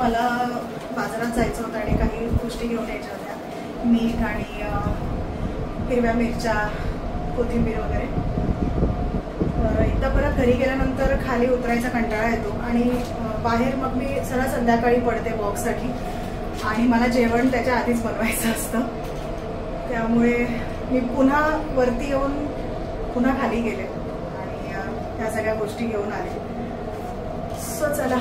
मला बाजारात जायचं होतं आणि काही गोष्टी घेऊन यायच्या होत्या, मीठ आणि हिरव्या मिरच्या, कोथिंबीर वगैरे. एकदा परत घरी गेल्यानंतर खाली उतरायचा कंटाळा येतो आणि बाहेर मग मी सरळ संध्याकाळी पडते वॉकसाठी आणि मला जेवण त्याच्या आधीच बनवायचं असतं. त्यामुळे मी पुन्हा वरती येऊन पुन्हा खाली गेले आणि त्या सगळ्या गोष्टी घेऊन आले. सो चला,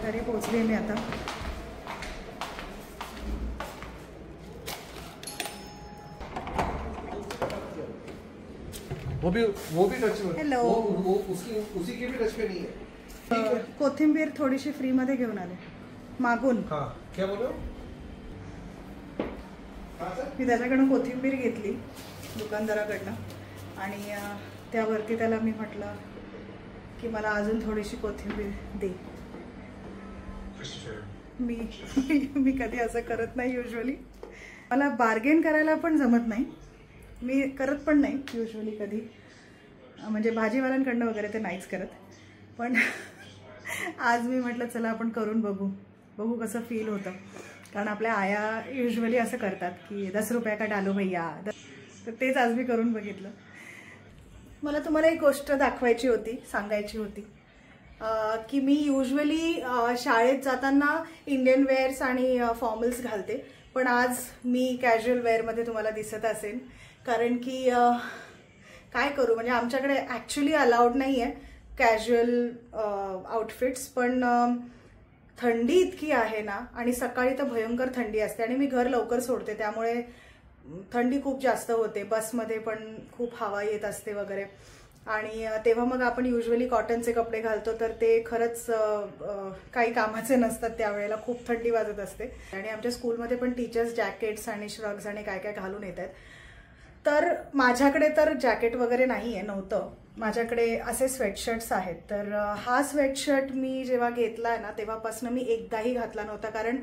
घरी पोहोचले मी आता. वो भी टच में. हेलो. वो उसी के भी टच पे नहीं है. कोथिंबीर थोडीशी फ्री मध्ये घेऊन आले मागून. हाँ, क्या बोल रहे हो? मी त्याच्याकडून कोथिंबीर घेतली दुकानदाराकडनं आणि त्यावरती त्याला मी म्हटलं की मला अजून थोडीशी कोथिंबीर दे. मी कधी असं करत नाही युजली. मला बार्गेन करायला पण जमत नाही, मी करत पण नाही युजली कधी, म्हणजे भाजीवाल्यांकडनं वगैरे ते नाहीच करत. पण आज मी म्हटलं चला आपण करून बघू कसं फील होतं. कारण आपल्या आया युजली असं करतात की 10 रुपये का डालो भैया, तर तेच आज मी करून बघितलं. मला तुम्हाला एक गोष्ट दाखवायची होती, सांगायची होती की मी युजली शाळेत जाताना इंडियन वेअर्स आणि फॉर्मल्स घालते, पण आज मी कॅज्युअल वेअरमध्ये तुम्हाला दिसत असेल. कारण की काय करू, म्हणजे आमच्याकडे ॲक्च्युली अलाउड नाही आहे कॅज्युअल आउटफिट्स, पण थंडी इतकी आहे ना आणि सकाळी तर भयंकर थंडी असते आणि मी घर लवकर सोडते, त्यामुळे थंडी खूप जास्त होते. बसमध्ये पण खूप हवा येत असते वगैरे, आणि तेव्हा मग आपण युजली कॉटनचे कपडे घालतो तर ते खरंच काही कामाचे नसतात. त्यावेळेला खूप थंडी वाजत असते आणि आमच्या स्कूलमध्ये पण टीचर्स जॅकेट्स आणि श्रग्स आणि काय काय घालून येत आहेत. तर माझ्याकडे तर जॅकेट वगैरे नाही आहे, नव्हतं. माझ्याकडे असे स्वेटशर्ट्स आहेत. तर हा स्वेटशर्ट मी जेव्हा घेतला आहे ना तेव्हापासून मी एकदाही घातला नव्हता, कारण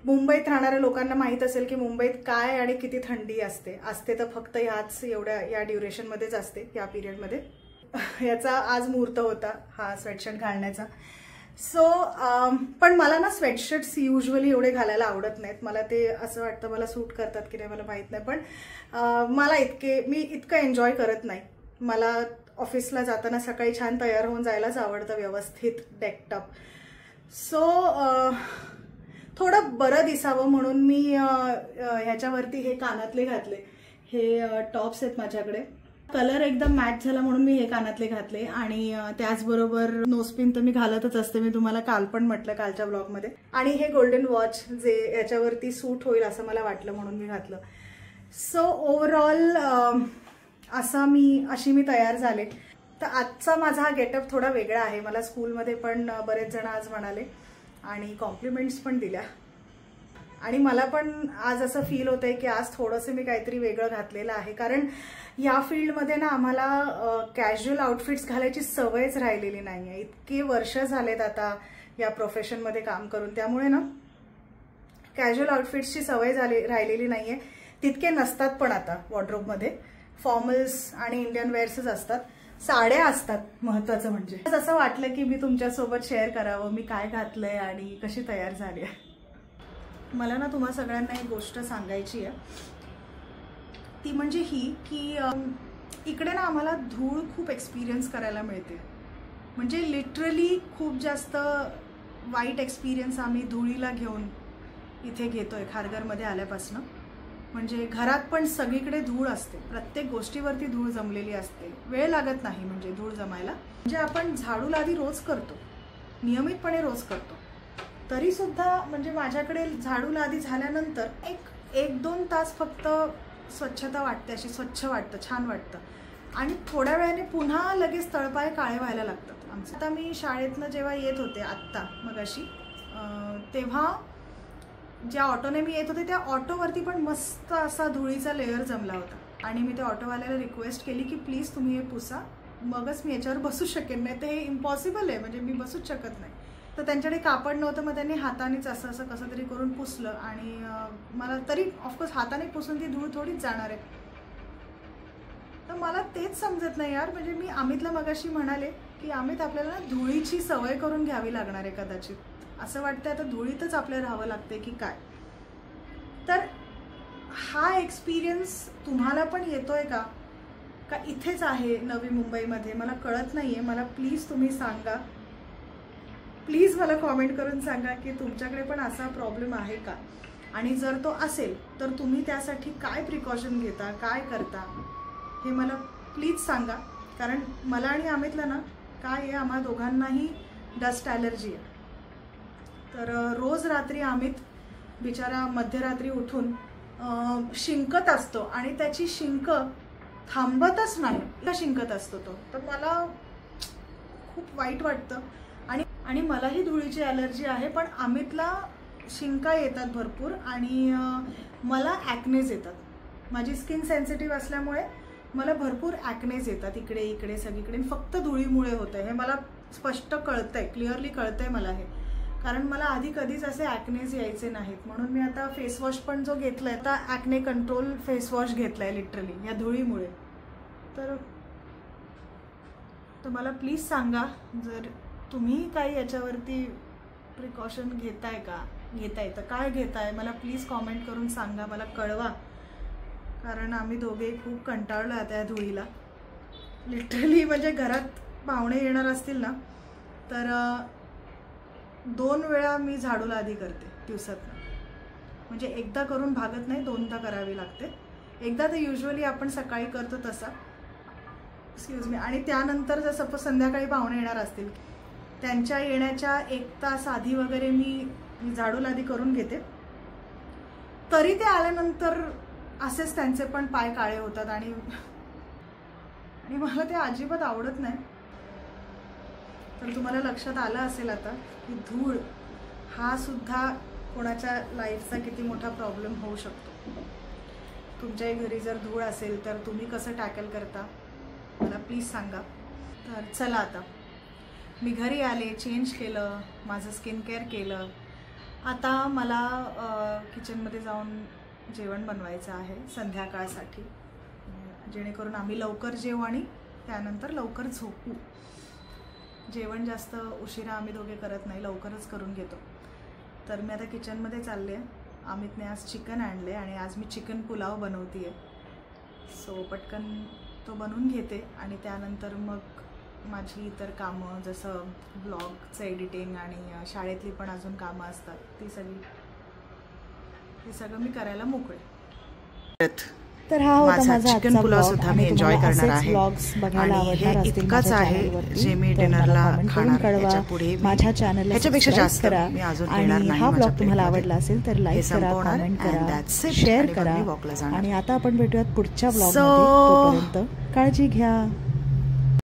मुंबईत राहणाऱ्या लोकांना माहीत असेल की मुंबईत काय आणि किती थंडी असते तर फक्त ह्याच या ड्युरेशनमध्येच असते, या पिरियडमध्ये. याचा आज मुहूर्त होता हा स्वेटशर्ट घालण्याचा. सो पण मला ना स्वेटशर्ट्स युजली एवढे घालायला आवडत नाहीत. मला ते असं वाटतं मला सूट करतात की नाही मला माहीत नाही, पण मला मी इतकं एन्जॉय करत नाही. मला ऑफिसला जाताना सकाळी छान तयार होऊन जायलाच आवडतं, व्यवस्थित डेकटअप. सो थोडं बरं दिसावं म्हणून मी ह्याच्यावरती हे कानातले घातले. हे टॉप्स आहेत माझ्याकडे, कलर एकदम मॅच झाला म्हणून मी हे कानातले घातले. आणि त्याचबरोबर नोस्पिन तर मी घालतच असते, मी तुम्हाला काल पण म्हटलं कालच्या ब्लॉगमध्ये. आणि हे गोल्डन वॉच जे याच्यावरती सूट होईल असं मला वाटलं म्हणून मी घातलं. सो ओव्हरऑल अशी मी तयार झाले. तर आजचा माझा हा गेटअप थोडा वेगळा आहे. मला स्कूलमध्ये पण बरेच जण आज म्हणाले आणि कॉम्प्लिमेंट्स पण दिल्या, आणि मला पण आज असं फील होतंय की आज थोडंसं मी काहीतरी वेगळं घातलेलं आहे. कारण या फील्डमध्ये ना आम्हाला कॅज्युअल आउटफिट्स घालायची सवयच राहिलेली नाही आहे. इतके वर्ष झालेत आता या प्रोफेशनमध्ये काम करून, त्यामुळे ना कॅज्युअल आउटफिट्सची सवय राहिलेली नाही आहे. तितके नसतात पण आता वॉर्डरोबमध्ये. फॉर्मल्स आणि इंडियन वेअर्सच असतात. साड्या असतात महत्वाचं म्हणजे. असं वाटलं की मी तुमच्यासोबत शेअर करावं मी काय घातलंय आणि कशी तयार झाली आहे. मला ना तुम्हा सगळ्यांना एक गोष्ट सांगायची आहे, ती म्हणजे ही की इकडे ना आम्हाला धूळ खूप एक्सपिरियन्स करायला मिळते. म्हणजे लिटरली खूप जास्त वाईट एक्सपिरियन्स आम्ही धुळीला घेऊन इथे घेतोय खारघरमध्ये आल्यापासून. म्हणजे घरात पण सगळीकडे धूळ असते, प्रत्येक गोष्टीवरती धूळ जमलेली असते. वेळ लागत नाही म्हणजे धूळ जमायला. म्हणजे आपण झाडू लादी रोज करतो, नियमितपणे रोज करतो, तरी सुद्धा म्हणजे माझ्याकडे झाडू लादी झाल्यानंतर एक 2 तास फक्त स्वच्छता वाटते, अशी स्वच्छ वाटतं, छान वाटतं. आणि थोड्या वेळाने पुन्हा लगेच तळपाय काळे व्हायला लागतात आमचं. आता मी शाळेतनं जेव्हा येत होते आत्ता मगाशी, तेव्हा ज्या ऑटोने मी येत होते त्या ऑटोवरती पण मस्त असा धुळीचा लेअर जमला होता. आणि मी त्या ऑटोवाल्याला रिक्वेस्ट केली की प्लीज तुम्ही हे पुसा, मगच मी याच्यावर बसू शकेन, नाही तर हे इम्पॉसिबल आहे, म्हणजे मी बसूच शकत नाही. तर त्यांच्याकडे कापड नव्हतं, मग त्यांनी हातानेच असं कसं तरी करून पुसलं. आणि मला तरी ऑफकोर्स हाताने पुसून ती धूळ थोडीच जाणार आहे. तर मला तेच समजत नाही यार. म्हणजे मी अमितला मगाशी म्हणाले की अमित आपल्याला धुळीची सवय करून घ्यावी लागणार आहे कदाचित. असं वाटतं आता धुळीतच आपल्याला राहावं लागते की काय. तर हा एक्सपिरियन्स तुम्हाला पण येतोय का इथेच आहे नवी मुंबईमध्ये मला कळत नाही आहे. मला प्लीज तुम्ही सांगा, प्लीज मला कॉमेंट करून सांगा की तुमच्याकडे पण असा प्रॉब्लेम आहे का, आणि जर तो असेल तर तुम्ही त्यासाठी काय प्रिकॉशन घेता, काय करता हे मला प्लीज सांगा. कारण मला आणि अमितला ना काय आहे, आम्हा दोघांनाही डस्ट ॲलर्जी आहे. तर रोज रात्री अमित बिचारा मध्यरात्री उठून शिंकत असतो आणि त्याची शिंक थांबतच नाही, इतका शिंकत असतो तो. तर मला खूप वाईट वाटतं. आणि मलाही धुळीची ॲलर्जी आहे, पण अमितला शिंका येतात भरपूर आणि मला ॲक्नेज येतात. माझी स्किन सेन्सिटिव्ह असल्यामुळे मला भरपूर ॲक्नेज येतात इकडे इकडे सगळीकडे. फक्त धुळीमुळे होतं हे मला स्पष्ट कळतंय, क्लिअरली कळतंय मला हे. कारण मला आधी कधीच असे ॲक्नेज यायचे नाहीत. म्हणून मी आता फेसवॉश पण जो घेतलाय, आता ॲक्ने कंट्रोल फेसवॉश घेतलाय लिटरली या धुळीमुळे. तर मला प्लीज सांगा जर तुम्ही काही याच्यावरती प्रिकॉशन घेताय तर काय घेताय मला प्लीज कॉमेंट करून सांगा, मला कळवा. कारण आम्ही दोघे खूप कंटाळलो आता या धुळीला लिटरली. म्हणजे घरात पाहुणे येणार असतील ना तर 2 वेळा मी झाडूला आधी करते दिवसात. म्हणजे एकदा करून भागत नाही, 2दा करावी लागते. एकदा तर युजली आपण सकाळी करतो तसा, एक्सक्यूज मी. आणि त्यानंतर जर सपोज संध्याकाळी पाहुणे येणार असतील त्यांच्या येण्याच्या 1 तास आधी वगैरे मी झाडूला आधी करून घेते. तरी ते आल्यानंतर असेच त्यांचे पण पाय काळे होतात आणि मला ते अजिबात आवडत नाही. तर तुम्हाला लक्षात आलं असेल आता की धूळ हा सुद्धा कोणाच्या लाईफचा किती मोठा प्रॉब्लेम होऊ शकतो. तुमच्याही घरी जर धूळ असेल तर तुम्ही कसं टॅकल करता मला प्लीज सांगा. तर चला आता मी घरी आले, चेंज केलं, माझं स्किन केअर केलं. आता मला किचनमध्ये जाऊन जेवण बनवायचं आहे संध्याकाळसाठी, जेणेकरून आम्ही लवकर जेवू आणि त्यानंतर लवकर झोपू. जेवण जास्त उशिरा आम्ही दोघे करत नाही, लवकरच करून घेतो. तर मी आता किचनमध्ये चालले. अमितने आज चिकन आणले आणि आज मी चिकन पुलाव बनवते आहे. सो पटकन तो बनवून घेते आणि त्यानंतर मग माझी इतर कामं जसं ब्लॉगचं एडिटिंग आणि शाळेतली पण अजून कामं असतात ती सगळं मी करायला मोकळे. तर हा होता माझा चिकन पुलाव सुद्धा मी एन्जॉय करणार आहे आणि हे इतकंच आहे जे मी डिनरला खाणार. याच्यापुढे माझ्या चॅनलला ह्याच्यापेक्षा जास्त मी अजून येणार नाही. हा ब्लॉग तुम्हाला आवडला असेल तर लाईक करा, कमेंट करा, शेअर करा आणि आता आपण भेटूयात पुढच्या ब्लॉगमध्ये. तोपर्यंत काळजी घ्या.